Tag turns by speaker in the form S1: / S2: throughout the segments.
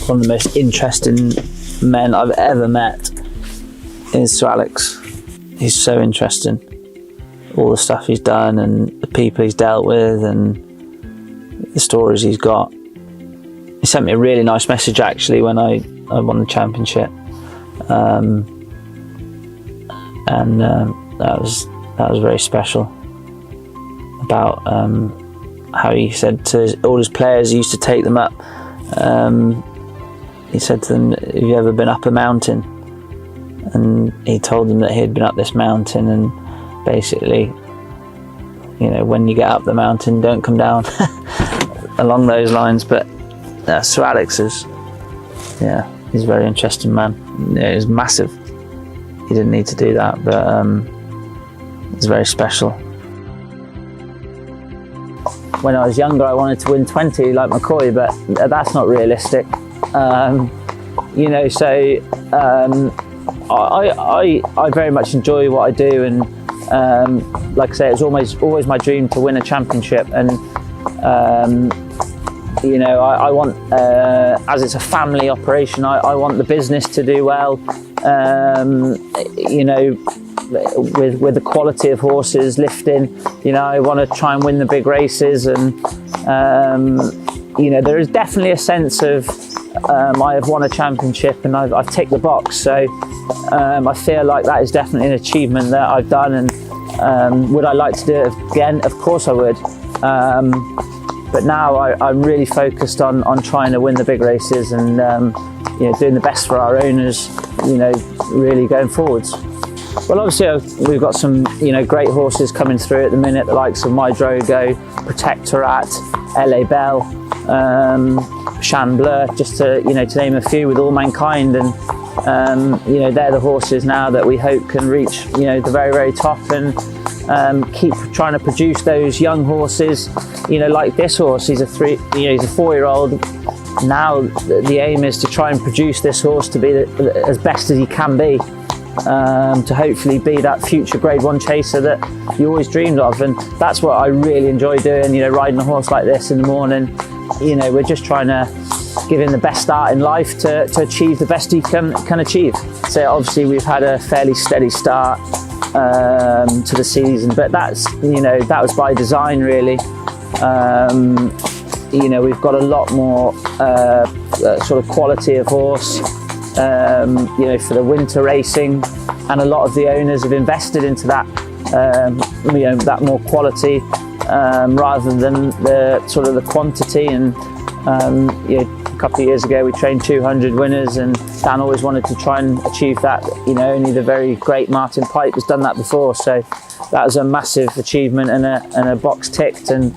S1: one of the most interesting men I've ever met is Sir Alex. He's so interesting. All the stuff he's done and the people he's dealt with and the stories he's got. He sent me a really nice message actually when I won the championship, and that was very special. About how he said to all his players, he used to take them up. He said to them, "Have you ever been up a mountain?" And he told them that he had been up this mountain, and basically, you know, when you get up the mountain, don't come down. Along those lines. But Sir Alex is, he's a very interesting man. Yeah, he's massive. He didn't need to do that, but it's very special. When I was younger, I wanted to win 20 like McCoy, but that's not realistic. You know, so I very much enjoy what I do, and like I say, it's always my dream to win a championship. And you know, I want, as it's a family operation, I want the business to do well. You know, with the quality of horses lifting, you know, I want to try and win the big races, and you know, there is definitely a sense of I have won a championship and I've ticked the box. So I feel like that is definitely an achievement that I've done. And would I like to do it again? Of course I would. But now I'm really focused on trying to win the big races, and you know, doing the best for our owners, you know, really going forwards. Well, obviously we've got some, you know, great horses coming through at the minute, the likes of My Drogo, Protectorat, LA Bell, Chanbleu, just to name a few, with All Mankind. And you know, they're the horses now that we hope can reach, you know, the very, very top, and keep trying to produce those young horses, you know, like this horse. He's a 4-year-old. Now the aim is to try and produce this horse to be as best as he can be, to hopefully be that future Grade 1 chaser that you always dreamed of. And that's what I really enjoy doing, you know, riding a horse like this in the morning. You know, we're just trying to give him the best start in life to achieve the best he can achieve. So obviously we've had a fairly steady start to the season, but that's, you know, that was by design really. You know, we've got a lot more sort of quality of horse, you know, for the winter racing, and a lot of the owners have invested into that, you know, that more quality, rather than the sort of the quantity. And you know, a couple of years ago we trained 200 winners, and Dan always wanted to try and achieve that. You know, only the very great Martin Pipe has done that before, so that was a massive achievement and a box ticked. And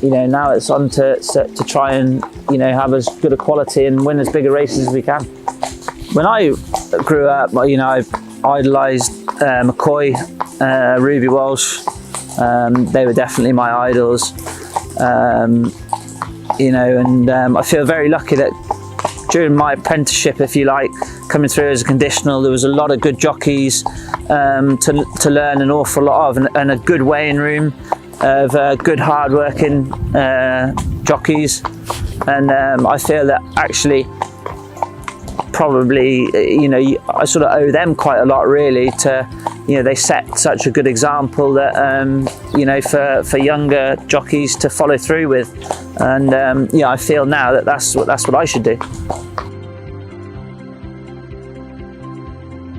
S1: you know, now it's on to try and, you know, have as good a quality and win as big a races as we can. When I grew up, you know, I idolised McCoy, Ruby Walsh. They were definitely my idols. You know, and I feel very lucky that during my apprenticeship, if you like, coming through as a conditional, there was a lot of good jockeys to learn an awful lot of, and a good weighing room of good hard-working jockeys. And I feel that actually probably, you know, I sort of owe them quite a lot really, to, you know, they set such a good example that, you know, for younger jockeys to follow through with. And yeah, I feel now that that's what I should do.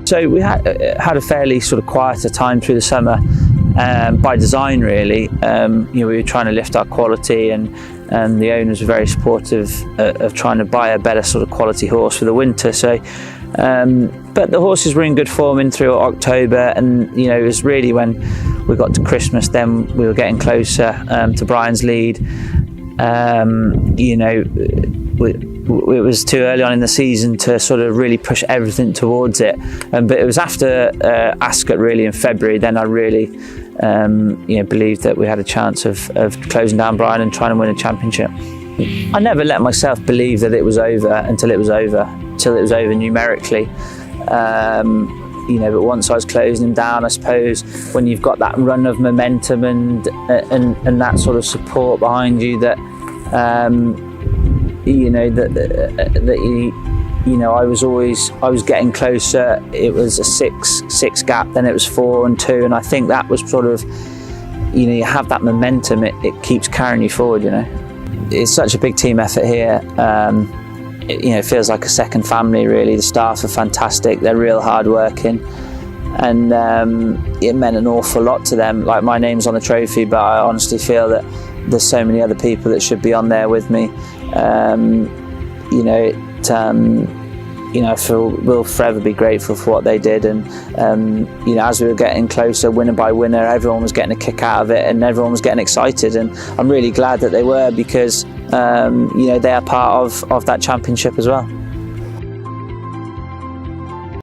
S1: So we had a fairly sort of quieter time through the summer, by design really. You know, we were trying to lift our quality, and the owners were very supportive of trying to buy a better sort of quality horse for the winter. So, but the horses were in good form in through October, and you know, it was really when we got to Christmas, then we were getting closer to Brian's lead. You know, it was too early on in the season to sort of really push everything towards it. But it was after Ascot really in February, then I really you know, believed that we had a chance of closing down Brian and trying to win a championship. I never let myself believe that it was over until it was over numerically. You know, but once I was closing him down, I suppose when you've got that run of momentum and that sort of support behind you, that you know, I was getting closer. It was a six gap, then it was 4 and 2, and I think that was sort of, you know, you have that momentum, it keeps carrying you forward, you know. It's such a big team effort here. You know, it feels like a second family really. The staff are fantastic, they're real hard working, and it meant an awful lot to them. Like, my name's on the trophy, but I honestly feel that there's so many other people that should be on there with me. You know, we'll forever be grateful for what they did, and you know, as we were getting closer, winner by winner, everyone was getting a kick out of it, and everyone was getting excited, and I'm really glad that they were, because you know, they are part of that championship as well.